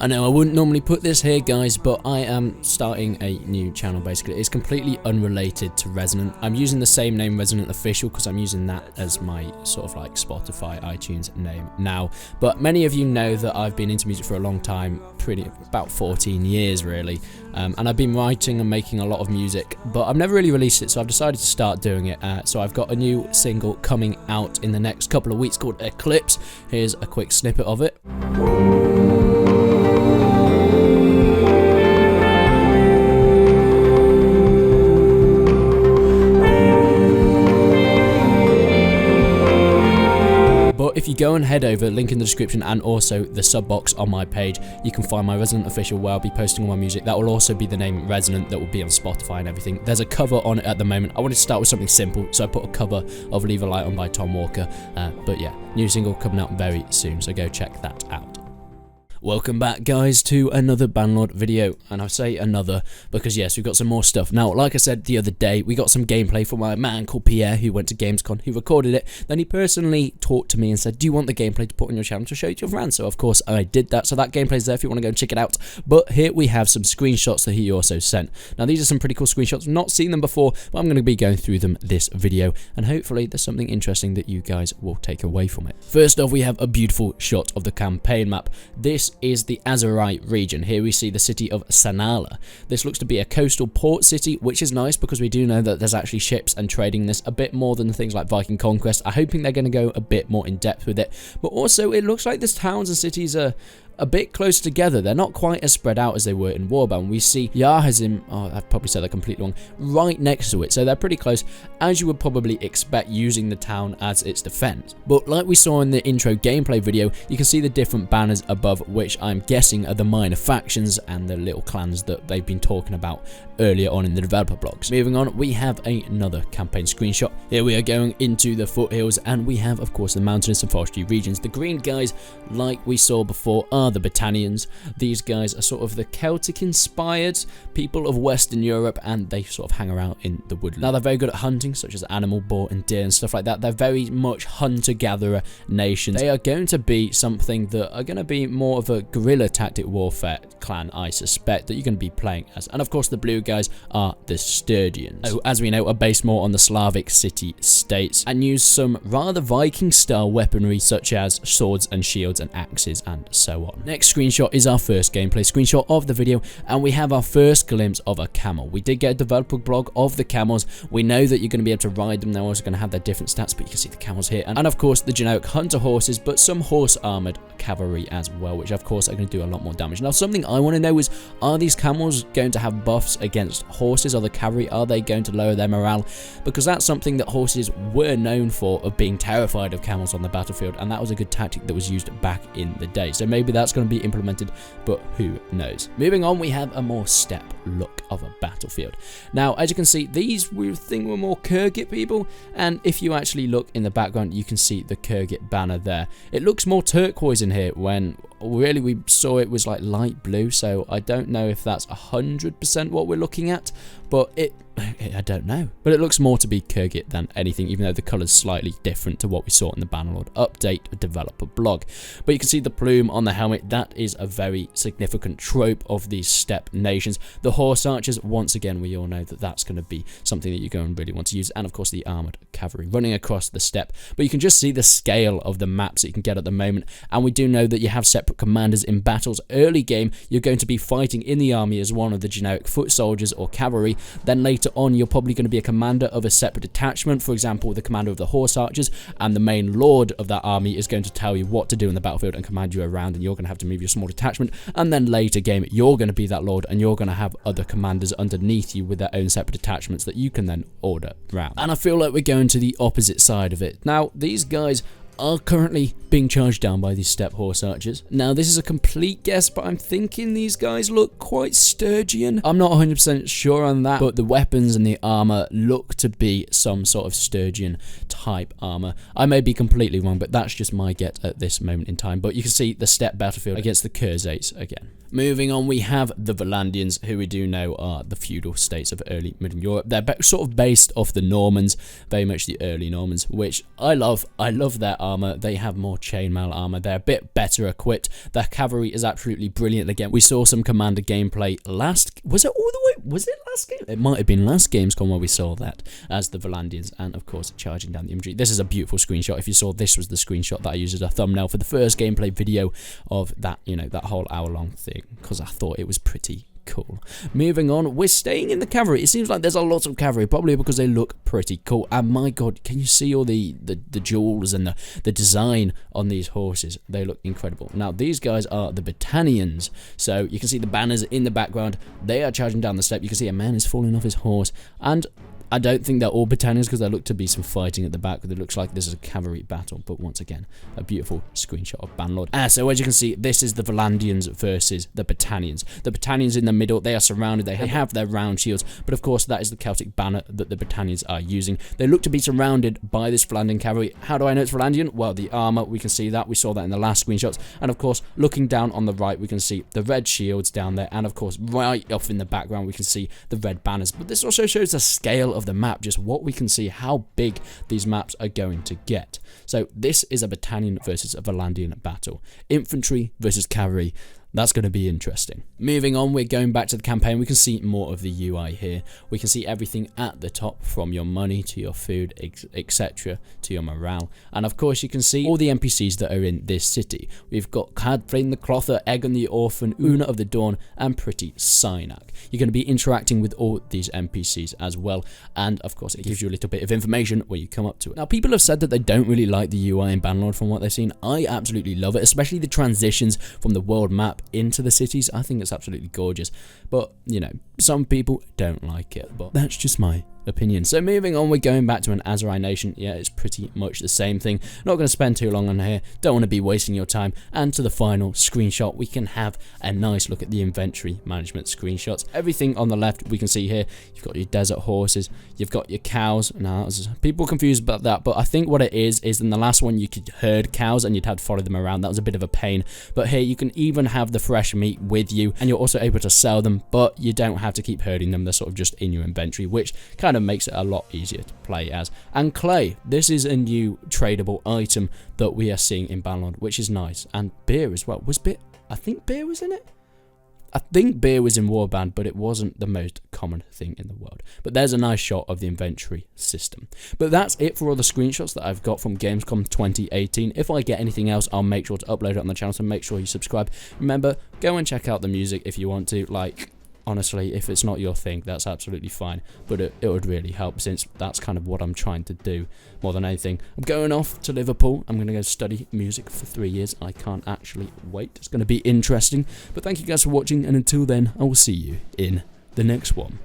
I know I wouldn't normally put this here, guys, but I am starting a new channel, basically. It's completely unrelated to Resonant. I'm using the same name, Resonant Official, because I'm using that as my sort of like Spotify, iTunes name now. But many of you know that I've been into music for a long time, about 14 years, really. And I've been writing and making a lot of music, but I've never really released it, so I've decided to start doing it. So I've got a new single coming out in the next couple of weeks called Eclipse. Here's a quick snippet of it. But if you go and head over, link in the description and also the sub box on my page, you can find my Resonant Official where I'll be posting all my music. That will also be the name Resonant that will be on Spotify and everything. There's a cover on it at the moment. I wanted to start with something simple, so I put a cover of Leave a Light On by Tom Walker. But yeah, new single coming out very soon, so go check that out. Welcome back, guys, to another Bannerlord video, and I say another because yes, we've got some more stuff. Now, like I said the other day, we got some gameplay from my man called Pierre, who went to Gamescom, who recorded it. Then he personally talked to me and said, do you want the gameplay to put on your channel to show it to your friends? So of course I did that, so that gameplay's there if you want to go and check it out. But here we have some screenshots that he also sent. Now these are some pretty cool screenshots, not seen them before, but I'm going to be going through them this video, and hopefully there's something interesting that you guys will take away from it. First off, we have a beautiful shot of the campaign map. This is the Azerite region. Here we see the city of Sanala. This looks to be a coastal port city, which is nice because we do know that there's actually ships and trading this a bit more than things like Viking Conquest. I'm hoping they're going to go a bit more in depth with it. But also, it looks like these towns and cities are a bit close together. They're not quite as spread out as they were in Warbound. We see Yarhazim, I've probably said that completely wrong, right next to it, so they're pretty close, as you would probably expect using the town as its defense. But like we saw in the intro gameplay video, you can see the different banners above, which I'm guessing are the minor factions and the little clans that they've been talking about earlier on in the developer blogs. Moving on, we have another campaign screenshot. Here we are going into the foothills, and we have, of course, the mountainous and forestry regions. The green guys, like we saw before, are the Battalions. These guys are sort of the Celtic-inspired people of Western Europe, and they sort of hang around in the woodland. Now, they're very good at hunting, such as animal, boar, and deer, and stuff like that. They're very much hunter-gatherer nations. They are going to be something that are going to be more of a guerrilla tactic warfare clan, I suspect, that you're going to be playing as. And, of course, the blue guys are the Sturgians, who, as we know, are based more on the Slavic city-states, and use some rather Viking-style weaponry, such as swords and shields and axes, and so on. Next screenshot is our first gameplay screenshot of the video, and we have our first glimpse of a camel. We did get a developer blog of the camels. We know that you're going to be able to ride them. They're also going to have their different stats, but you can see the camels here. And of course, the generic hunter horses, but some horse-armored cavalry as well, which of course are going to do a lot more damage. Now, something I want to know is, are these camels going to have buffs against horses or the cavalry? Are they going to lower their morale? Because that's something that horses were known for, of being terrified of camels on the battlefield, and that was a good tactic that was used back in the day. So maybe that's going to be implemented, but who knows. Moving on, we have a more steppe look of a battlefield. Now, as you can see, these we think were more Kyrgyz people, and if you actually look in the background, you can see the Kyrgyz banner there. It looks more turquoise in here when really we saw it was like light blue, so I don't know if that's 100% what we're looking at, but I don't know. But it looks more to be Kyrgyz than anything, even though the colour's slightly different to what we saw in the Bannerlord update developer blog. But you can see the plume on the helmet. That is a very significant trope of these steppe nations. The horse archers, once again, we all know that that's going to be something that you're going to really want to use. And of course, the armoured cavalry running across the steppe. But you can just see the scale of the maps that you can get at the moment. And we do know that you have separate commanders in battles. Early game, you're going to be fighting in the army as one of the generic foot soldiers or cavalry. Then later on, you're probably going to be a commander of a separate detachment, for example, the commander of the horse archers, and the main lord of that army is going to tell you what to do in the battlefield and command you around, and you're going to have to move your small detachment. And then later game, you're going to be that lord, and you're going to have other commanders underneath you with their own separate detachments that you can then order around. And I feel like we're going to the opposite side of it. Now, these guys are currently being charged down by these steppe horse archers. Now, this is a complete guess, but I'm thinking these guys look quite Sturgian. I'm not 100% sure on that, but the weapons and the armor look to be some sort of Sturgian type armor. I may be completely wrong, but that's just my guess at this moment in time. But you can see the steppe battlefield against the Kyrgyz again. Moving on, we have the Battalions, who we do know are the feudal states of early Middle Europe. They're sort of based off the Normans, very much the early Normans, which I love. I love their armor. They have more chainmail armor. They're a bit better equipped. Their cavalry is absolutely brilliant. Again, we saw some commander gameplay last. Was it all the way? Was it last game? It might have been last Gamescom where we saw that as the Battalions, and of course charging down the infantry. This is a beautiful screenshot. If you saw, this was the screenshot that I used as a thumbnail for the first gameplay video of that, you know, that whole hour-long thing, because I thought it was pretty cool. Moving on, we're staying in the cavalry. It seems like there's a lot of cavalry, probably because they look pretty cool. And my god, can you see all the jewels and the design on these horses? They look incredible. Now, these guys are the Battalions. So you can see the banners in the background. They are charging down the steppe. You can see a man is falling off his horse, and I don't think they're all Battalions because there look to be some fighting at the back. It looks like this is a cavalry battle, but once again, a beautiful screenshot of Bannerlord. So as you can see, this is the Battalions versus the Battalions. The Battalions in the middle, they are surrounded. They have their round shields, but of course, that is the Celtic banner that the Battalions are using. They look to be surrounded by this Valandian cavalry. How do I know it's Valandian? Well, the armor, we can see that. We saw that in the last screenshots. And of course, looking down on the right, we can see the red shields down there. And of course, right off in the background, we can see the red banners. But this also shows the scale of the map, just what we can see, how big these maps are going to get. So this is a Battalion versus a Valandian battle. Infantry versus cavalry. That's going to be interesting. Moving on, we're going back to the campaign. We can see more of the UI here. We can see everything at the top, from your money to your food, etc., to your morale. And of course, you can see all the NPCs that are in this city. We've got Cadfrain the Clother, Egon the Orphan, Una of the Dawn, and Pretty Synak. You're going to be interacting with all these NPCs as well. And of course, it gives you a little bit of information when you come up to it. Now, people have said that they don't really like the UI in Bannerlord from what they've seen. I absolutely love it, especially the transitions from the world map into the cities. I think it's absolutely gorgeous, but you know, some people don't like it, but that's just my opinion. So moving on, we're going back to an Azari nation. Yeah, it's pretty much the same thing. Not going to spend too long on here, don't want to be wasting your time. And to the final screenshot, we can have a nice look at the inventory management screenshots. Everything on the left, we can see here, you've got your desert horses, you've got your cows. Now, people are confused about that, but I think what it is in the last one you could herd cows and you'd have to follow them around. That was a bit of a pain, but here you can even have the fresh meat with you, and you're also able to sell them, but you don't have to keep herding them. They're sort of just in your inventory, which kind of makes it a lot easier to play as. And clay, this is a new tradable item that we are seeing in Bannerlord, which is nice. And beer as well. I think beer was in it? I think beer was in Warband, but it wasn't the most common thing in the world. But there's a nice shot of the inventory system. But that's it for all the screenshots that I've got from Gamescom 2018. If I get anything else, I'll make sure to upload it on the channel, so make sure you subscribe. Remember, go and check out the music if you want to. Like, honestly, if it's not your thing, that's absolutely fine, but it would really help, since that's kind of what I'm trying to do more than anything. I'm going off to Liverpool. I'm going to go study music for 3 years. I can't actually wait. It's going to be interesting. But thank you guys for watching, and until then, I will see you in the next one.